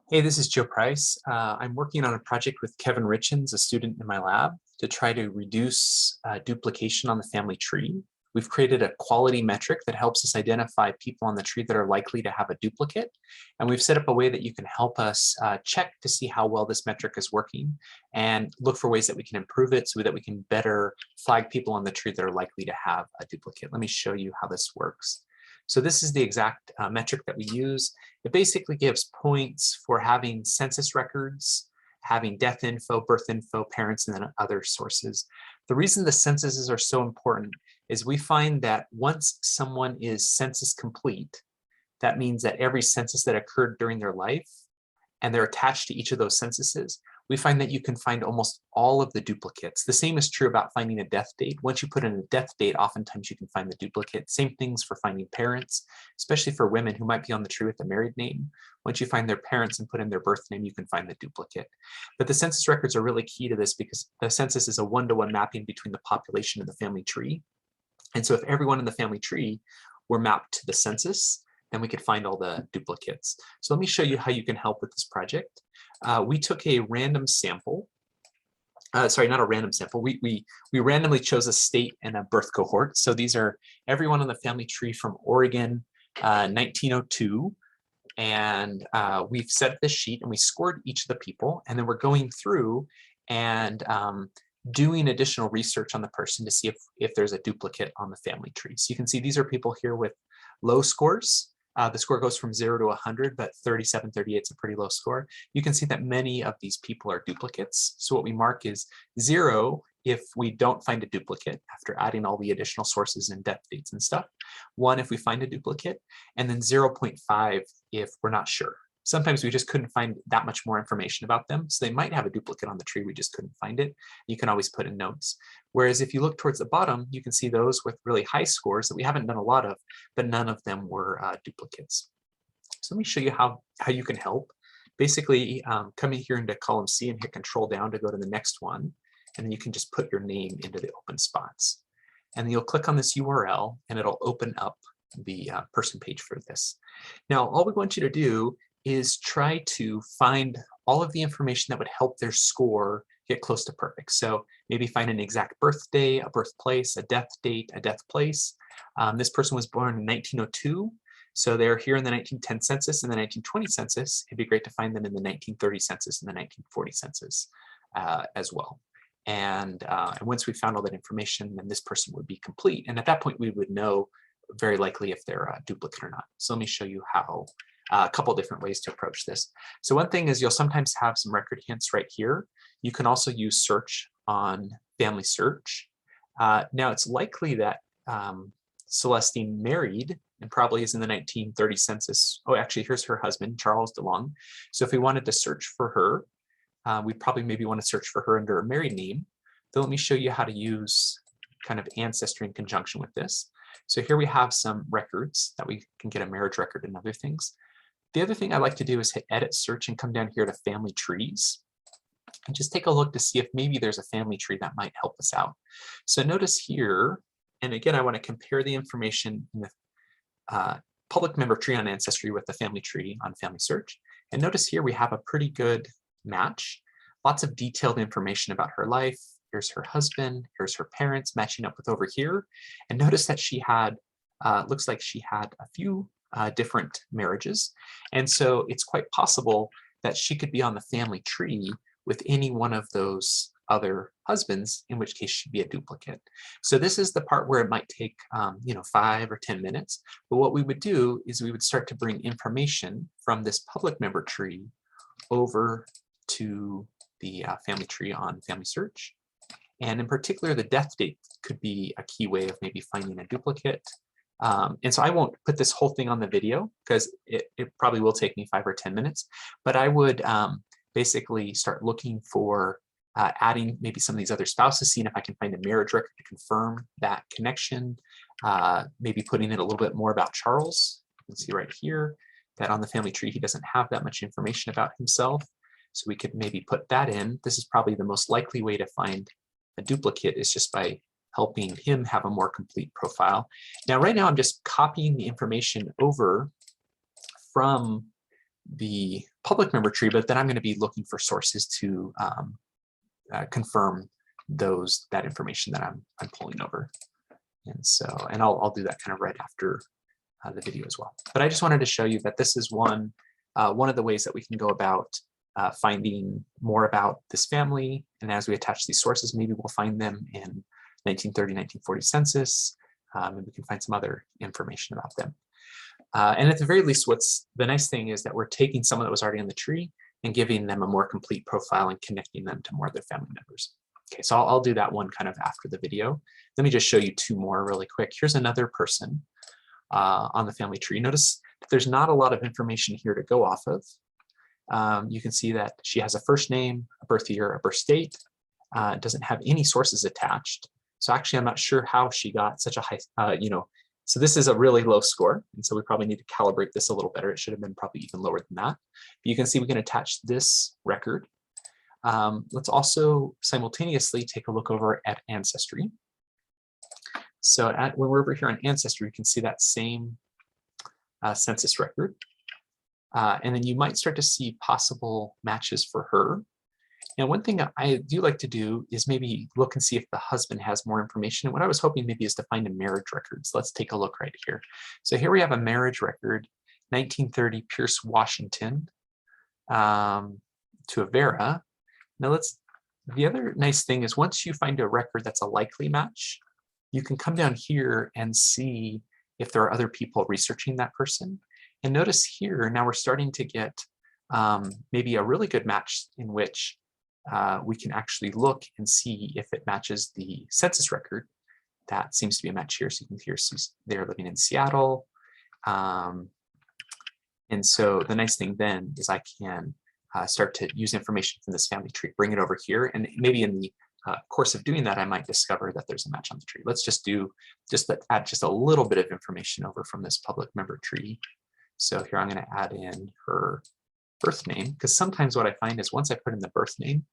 Hey, this is Joe Price. I'm working on a project with Kevin Richens, a student in my lab, to try to reduce duplication on the family tree. We've created a quality metric that helps us identify people on the tree that are likely to have a duplicate. And we've set up a way that you can help us check to see how well this metric is working and look for ways that we can improve it so that we can better flag people on the tree that are likely to have a duplicate. Let me show you how this works. So this is the exact metric that we use. It basically gives points for having census records, having death info, birth info, parents, and then other sources. The reason the censuses are so important is we find that once someone is census complete, that means that every census that occurred during their life, and they're attached to each of those censuses, we find that you can find almost all of the duplicates. The same is true about finding a death date. Once you put in a death date, oftentimes you can find the duplicate. Same things for finding parents, especially for women who might be on the tree with a married name. Once you find their parents and put in their birth name, you can find the duplicate. But the census records are really key to this because the census is a one-to-one mapping between the population and the family tree. And so if everyone in the family tree were mapped to the census, then we could find all the duplicates. So let me show you how you can help with this project. We took a random sample. Sorry, not a random sample. We randomly chose a state and a birth cohort. So these are everyone on the family tree from Oregon, 1902. And we've set this sheet and we scored each of the people. And then we're going through and doing additional research on the person to see if there's a duplicate on the family tree. So you can see these are people here with low scores. The score goes from 0 to 100, but 37, 38 is a pretty low score. You can see that many of these people are duplicates. So what we mark is 0 if we don't find a duplicate after adding all the additional sources and death dates and stuff. 1 if we find a duplicate, and then 0.5 if we're not sure. Sometimes we just couldn't find that much more information about them. So they might have a duplicate on the tree, we just couldn't find it. You can always put in notes. Whereas if you look towards the bottom, you can see those with really high scores that we haven't done a lot of, but none of them were duplicates. So let me show you how you can help. Basically, come in here into column C and hit Control down to go to the next one. And then you can just put your name into the open spots. And then you'll click on this URL and it'll open up the person page for this. Now, all we want you to do is try to find all of the information that would help their score get close to perfect. So maybe find an exact birthday, a birthplace, a death date, a death place. This person was born in 1902. So they're here in the 1910 census and the 1920 census. It'd be great to find them in the 1930 census and the 1940 census as well. And once we found all that information, then this person would be complete. And at that point, we would know very likely if they're a duplicate or not. So let me show you how a couple different ways to approach this. So one thing is you'll sometimes have some record hints right here. You can also use search on family search. Now it's likely that Celestine married and probably is in the 1930 census. Oh, actually, here's her husband, Charles DeLong. So if we wanted to search for her, we'd probably maybe want to search for her under a married name. So let me show you how to use kind of Ancestry in conjunction with this. So here we have some records that we can get a marriage record and other things. The other thing I like to do is hit Edit Search and come down here to Family Trees and just take a look to see if maybe there's a family tree that might help us out. So notice here, and again, I want to compare the information in the public member tree on Ancestry with the family tree on Family Search. And notice here we have a pretty good match. Lots of detailed information about her life. Here's her husband, here's her parents matching up with over here. And notice that she had, looks like she had a few different marriages. And so it's quite possible that she could be on the family tree with any one of those other husbands, in which case she'd be a duplicate. So this is the part where it might take 5 or 10 minutes. But what we would do is we would start to bring information from this public member tree over to the family tree on Family Search. And in particular, the death date could be a key way of maybe finding a duplicate. And so I won't put this whole thing on the video because it probably will take me 5 or 10 minutes, but I would basically start looking for adding maybe some of these other spouses, seeing if I can find a marriage record to confirm that connection, maybe putting in a little bit more about Charles. You can see right here that on the family tree, he doesn't have that much information about himself. So we could maybe put that in. This is probably the most likely way to find a duplicate is just by helping him have a more complete profile. Now, right now, I'm just copying the information over from the public member tree, but then I'm going to be looking for sources to confirm that information that I'm pulling over. And so, and I'll do that kind of right after the video as well. But I just wanted to show you that this is one of the ways that we can go about finding more about this family. And as we attach these sources, maybe we'll find them in 1930, 1940 census, and we can find some other information about them. And at the very least, what's the nice thing is that we're taking someone that was already on the tree and giving them a more complete profile and connecting them to more of their family members. Okay, so I'll do that one kind of after the video. Let me just show you two more really quick. Here's another person on the family tree. Notice there's not a lot of information here to go off of. You can see that she has a first name, a birth year, a birth state. Doesn't have any sources attached. So actually, I'm not sure how she got such a high, so this is a really low score. And so we probably need to calibrate this a little better. It should have been probably even lower than that. But you can see we can attach this record. Let's also simultaneously take a look over at Ancestry. So when we're over here on Ancestry, you can see that same census record. And then you might start to see possible matches for her. And one thing I do like to do is maybe look and see if the husband has more information. And what I was hoping maybe is to find a marriage record. So let's take a look right here. So here we have a marriage record, 1930 Pierce, Washington, to a Vera. Now the other nice thing is once you find a record that's a likely match, you can come down here and see if there are other people researching that person. And notice here, now we're starting to get maybe a really good match in which we can actually look and see if it matches the census record. That seems to be a match here. So you can hear they're living in Seattle. And so the nice thing then is I can start to use information from this family tree, bring it over here. And maybe in the course of doing that, I might discover that there's a match on the tree. Let's add just a little bit of information over from this public member tree. So here I'm going to add in her birth name, because sometimes what I find is once I put in the birth name,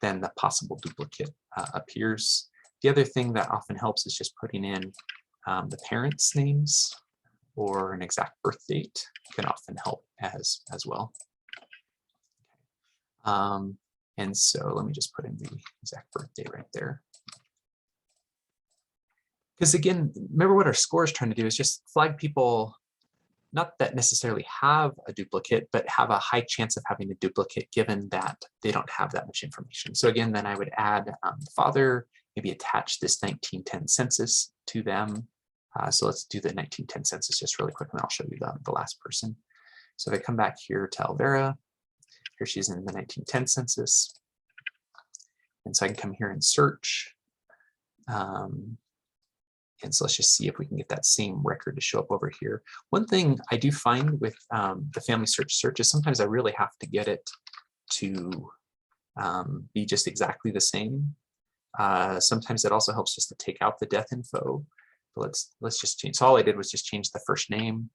then the possible duplicate appears. The other thing that often helps is just putting in the parents' names or an exact birth date can often help as well. And so let me just put in the exact birth date right there. Because again, remember what our score is trying to do is just flag people not that necessarily have a duplicate, but have a high chance of having a duplicate given that they don't have that much information. So again, then I would add the father, maybe attach this 1910 census to them. So let's do the 1910 census just really quick, and I'll show you the last person. So if I come back here to Elvira, here she's in the 1910 census. And so I can come here and search. And so let's just see if we can get that same record to show up over here. One thing I do find with the family search is sometimes I really have to get it to be just exactly the same. Sometimes it also helps just to take out the death info. But let's just change. So all I did was just change the first name,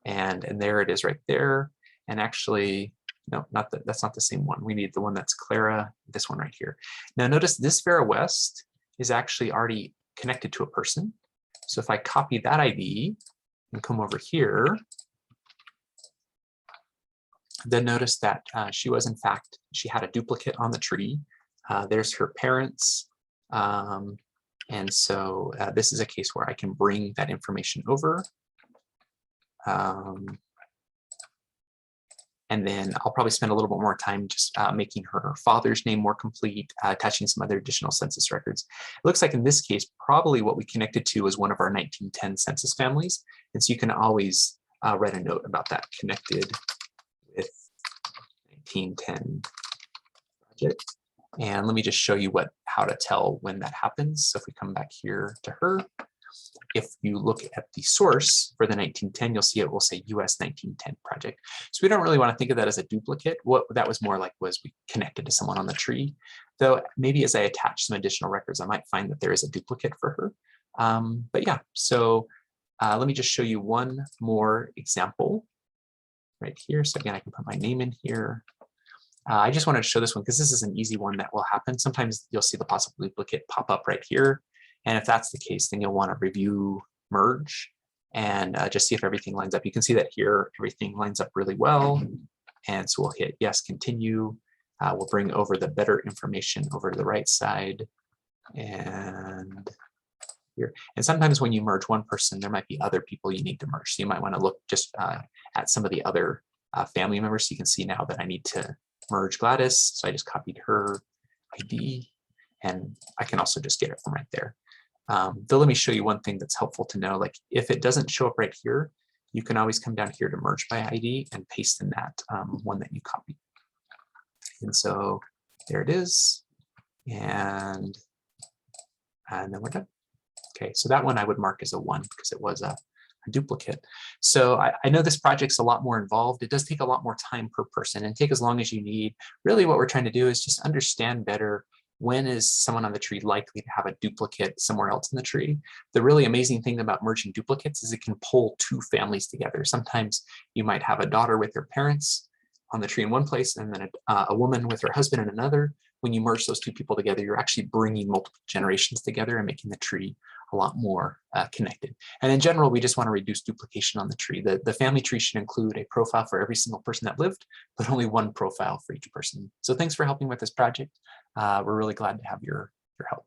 and there it is right there. And actually, no, that's not the same one. We need the one that's Clara, this one right here. Now notice this Vera West is actually already connected to a person. So if I copy that ID and come over here, then notice that she had a duplicate on the tree. There's her parents. And so this is a case where I can bring that information over. And then I'll probably spend a little bit more time just making her father's name more complete, attaching some other additional census records. It looks like in this case, probably what we connected to was one of our 1910 census families. And so you can always write a note about that connected with 1910 project. And let me just show you how to tell when that happens. So if we come back here to her, if you look at the source for the 1910, you'll see it will say US 1910 project. So we don't really want to think of that as a duplicate. What that was more like was we connected to someone on the tree. Though maybe as I attach some additional records, I might find that there is a duplicate for her. But yeah, so let me just show you one more example right here. So again, I can put my name in here. I just wanted to show this one because this is an easy one that will happen. Sometimes you'll see the possible duplicate pop up right here. And if that's the case, then you'll want to review merge and just see if everything lines up. You can see that here, everything lines up really well. And so we'll hit yes, continue. We'll bring over the better information over to the right side. And here. And sometimes when you merge one person, there might be other people you need to merge. So you might want to look just at some of the other family members. So you can see now that I need to merge Gladys. So I just copied her ID, and I can also just get it from right there. Though let me show you one thing that's helpful to know. Like if it doesn't show up right here, you can always come down here to merge by ID and paste in that one that you copied. And so there it is. And then we're done. Okay, so that one I would mark as a 1 because it was a duplicate. So I know this project's a lot more involved. It does take a lot more time per person and take as long as you need. Really what we're trying to do is just understand better when is someone on the tree likely to have a duplicate somewhere else in the tree. The really amazing thing about merging duplicates is it can pull 2 families together. Sometimes you might have a daughter with her parents on the tree in one place and then a woman with her husband in another. When you merge those 2 people together, you're actually bringing multiple generations together and making the tree a lot more connected. And in general, we just want to reduce duplication on the tree. The family tree should include a profile for every single person that lived, but only 1 profile for each person. So thanks for helping with this project. We're really glad to have your help.